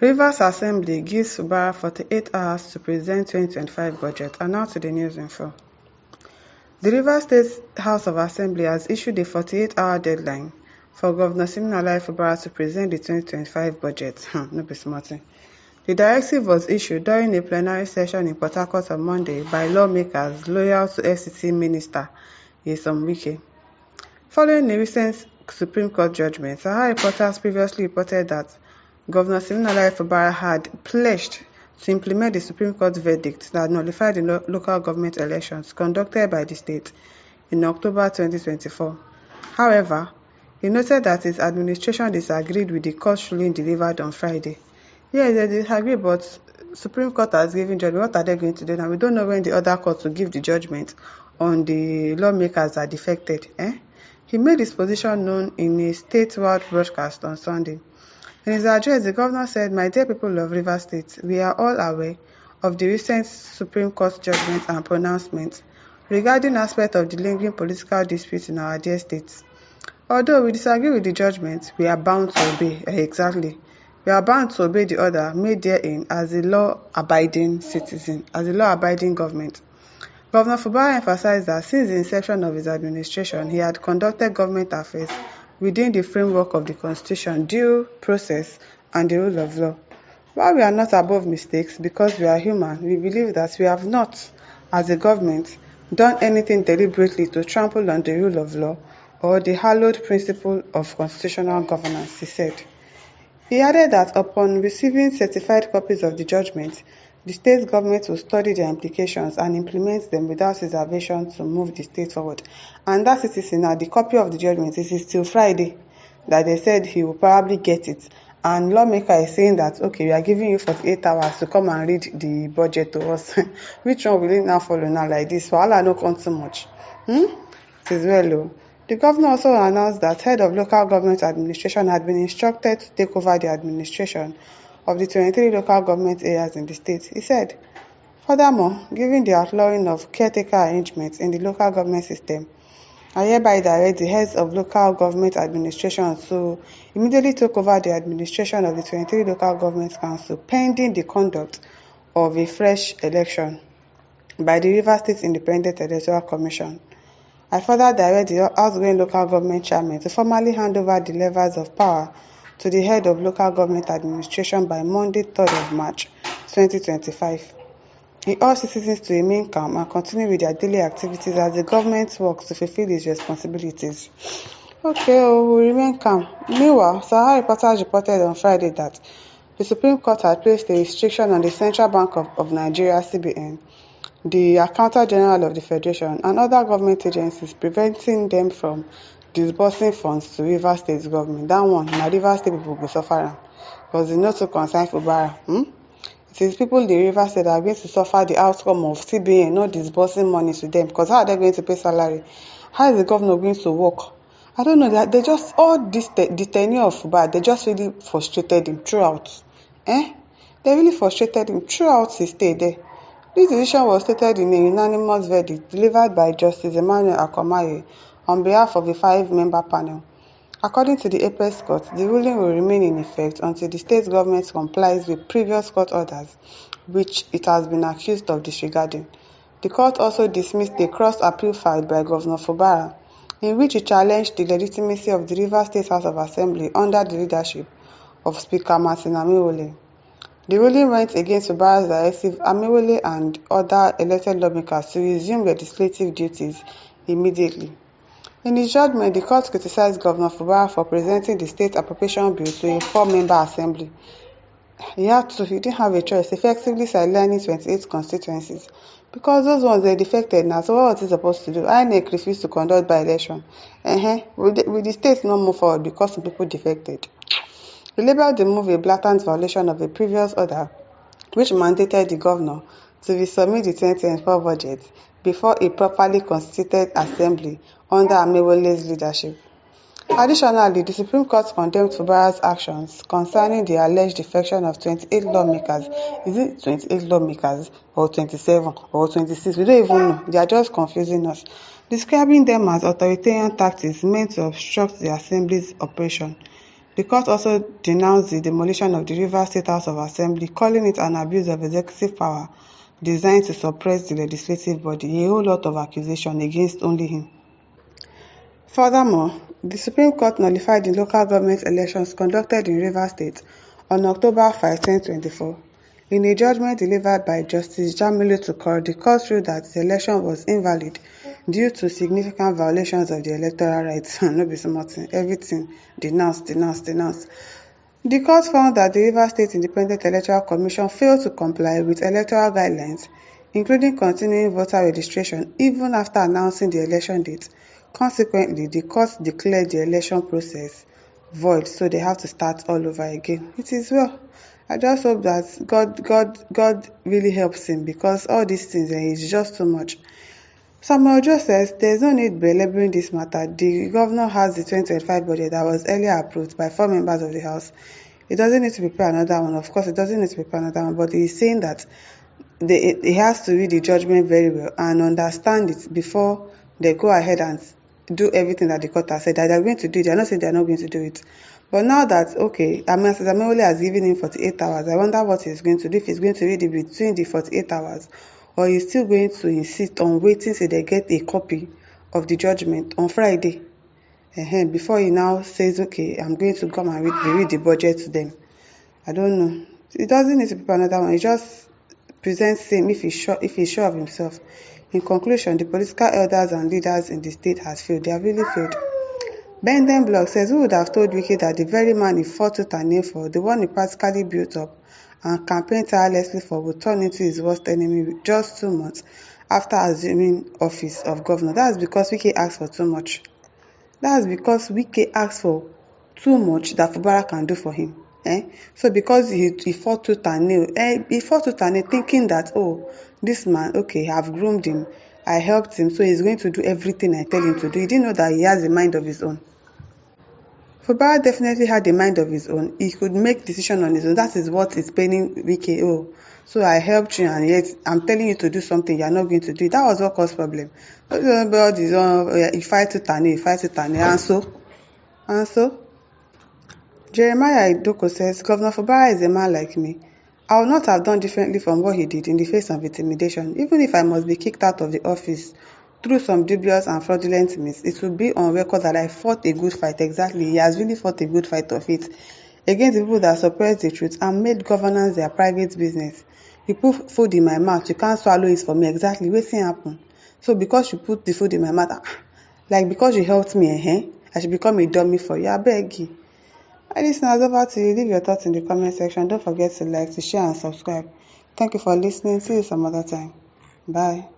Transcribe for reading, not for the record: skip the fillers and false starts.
Rivers Assembly gives Fubara 48 hours to present 2025 budget, and now to the news info. The Rivers State House of Assembly has issued a 48-hour deadline for Governor Siminalayi Fubara to present the 2025 budget. No be small thing. The directive was issued during a plenary session in Port Harcourt on Monday by lawmakers loyal to FCT Minister Wike. Following a recent Supreme Court judgment, Sahara reporters previously reported that Governor Siminalayi Fubara had pledged to implement the Supreme Court verdict that nullified the local government elections conducted by the state in October 2024. However, he noted that his administration disagreed with the court's ruling delivered on Friday. Yes, they disagree, but Supreme Court has given judgment. What are they going to do now? We don't know when the other court will give the judgment on the lawmakers that defected. He made his position known in a statewide broadcast on Sunday. In his address, the governor said, "My dear people of Rivers State, we are all aware of the recent Supreme Court judgments and pronouncements regarding aspects of the lingering political disputes in our dear states. Although we disagree with the judgments, we are bound to obey." Exactly. We are bound to obey the order made therein as a law-abiding citizen, as a law-abiding government. Governor Fubara emphasized that since the inception of his administration, he had conducted government affairs within the framework of the Constitution, due process, and the rule of law. While we are not above mistakes because we are human, we believe that we have not, as a government, done anything deliberately to trample on the rule of law or the hallowed principle of constitutional governance, he said. He added that upon receiving certified copies of the judgment, the state government will study their implications and implement them without reservation to move the state forward. And that it is now the copy of the judgment. It is till Friday that they said he will probably get it. And lawmaker is saying that, okay, we are giving you 48 hours to come and read the budget to us. Which one will it now follow now like this? So Allah no come too much. It is well low. The governor also announced that head of local government administration had been instructed to take over the administration of the 23 local government areas in the state. He said, furthermore, given the outlawing of caretaker arrangements in the local government system, I hereby direct the heads of local government administration to immediately take over the administration of the 23 local government council pending the conduct of a fresh election by the Rivers State Independent Electoral Commission. I further direct the outgoing local government chairman to formally hand over the levers of power to the head of local government administration by Monday, 3rd of March, 2025. He urged citizens to remain calm and continue with their daily activities as the government works to fulfill its responsibilities. Okay, we remain calm. Meanwhile, Sahara reporters reported on Friday that the Supreme Court had placed a restriction on the Central Bank of Nigeria, CBN, the Accountant General of the Federation, and other government agencies, preventing them from disbursing funds to Rivers State government. That one, na Rivers State people go suffer because they not to concern Fubara. It is people in the Rivers State that are going to suffer the outcome of CBN not disbursing money to them, because how are they going to pay salary? How is the governor going to work? I don't know. That they just, all this, the tenure of Fubara, they just really frustrated him throughout. They really frustrated him throughout his stay there. This decision was stated in a unanimous verdict delivered by Justice Emmanuel Akwamaye on behalf of a 5-member panel. According to the Apex Court, the ruling will remain in effect until the state government complies with previous court orders, which it has been accused of disregarding. The court also dismissed a cross-appeal filed by Governor Fubara, in which he challenged the legitimacy of the Rivers State House of Assembly under the leadership of Speaker Martin Amewole. The ruling went against Fubara's directive Amewole and other elected lawmakers to resume legislative duties immediately. In his judgment, the court criticized Governor Fubara for presenting the state appropriation bill to a 4-member assembly. He didn't have a choice, effectively sidelining 28 constituencies, because those ones were defected now. So what was he supposed to do? INEC refused to conduct by-election. Will the state not move forward because some people defected? He labeled the move a blatant violation of a previous order, which mandated the governor to resubmit the 2024 budget before a properly constituted assembly under Amewole's leadership. Additionally, the Supreme Court condemned Fubara's actions concerning the alleged defection of 28 lawmakers. Is it 28 lawmakers or 27 or 26? We don't even know. They are just confusing us, describing them as authoritarian tactics meant to obstruct the assembly's operation. The court also denounced the demolition of the Rivers State House of Assembly, calling it an abuse of executive power designed to suppress the legislative body, a whole lot of accusation against only him. Furthermore, the Supreme Court nullified the local government elections conducted in Rivers State on October 5, 2024. In a judgment delivered by Justice Jamilu Tukor, the court ruled that the election was invalid due to significant violations of the electoral rights. No be small thing, everything denounced. The court found that the Rivers State Independent Electoral Commission failed to comply with electoral guidelines, including continuing voter registration even after announcing the election date. Consequently, the court declared the election process void, so they have to start all over again. It is well. I just hope that God really helps him, because all these things is just too much. Samuel Joe says there is no need belaboring this matter. The governor has the 2025 budget that was earlier approved by 4 members of the House. It doesn't need to prepare another one. Of course, it doesn't need to prepare another one, but he's saying that he has to read the judgment very well and understand it before they go ahead and do everything that the court has said that they're going to do. They're not saying they're not going to do it. But now that, okay, Amewole has given him 48 hours, I wonder what he's going to do, if he's going to read it between the 48 hours, or he's still going to insist on waiting till they get a copy of the judgment on Friday, before he now says, okay, I'm going to come and read the budget to them. I don't know. It doesn't need to prepare another one. It just presents him if he's sure of himself. In conclusion, the political elders and leaders in the state has failed. They have really failed. Benden Block says, who would have told Wike that the very man he fought tooth and nail for, the one he practically built up and campaigned tirelessly for, would turn into his worst enemy just 2 months after assuming office of governor? That's because Wike asked for too much. That's because Wike asked for too much that Fubara can do for him. So because he fought tooth and nail, he fought tooth and nail thinking that, oh, this man, okay, I've groomed him, I helped him, so he's going to do everything I tell him to do. He didn't know that he has a mind of his own. Fubara definitely had a mind of his own. He could make decision on his own. That is what is paining Wike. Oh, so I helped you, and yet I'm telling you to do something you are not going to do. That was what caused problem. He fight tooth and nail, and so. Jeremiah Idoko says, Governor Fubara is a man like me. I would not have done differently from what he did in the face of intimidation. Even if I must be kicked out of the office through some dubious and fraudulent means, it will be on record that I fought a good fight. Exactly, he has really fought a good fight of it against the people that suppressed the truth and made governance their private business. You put food in my mouth, you can't swallow it for me. Exactly, wetin happen? So because you put the food in my mouth, like because you helped me, I should become a dummy for you. I beg you. Hi listeners, over to you. Leave your thoughts in the comment section. Don't forget to like, to share and subscribe. Thank you for listening. See you some other time. Bye.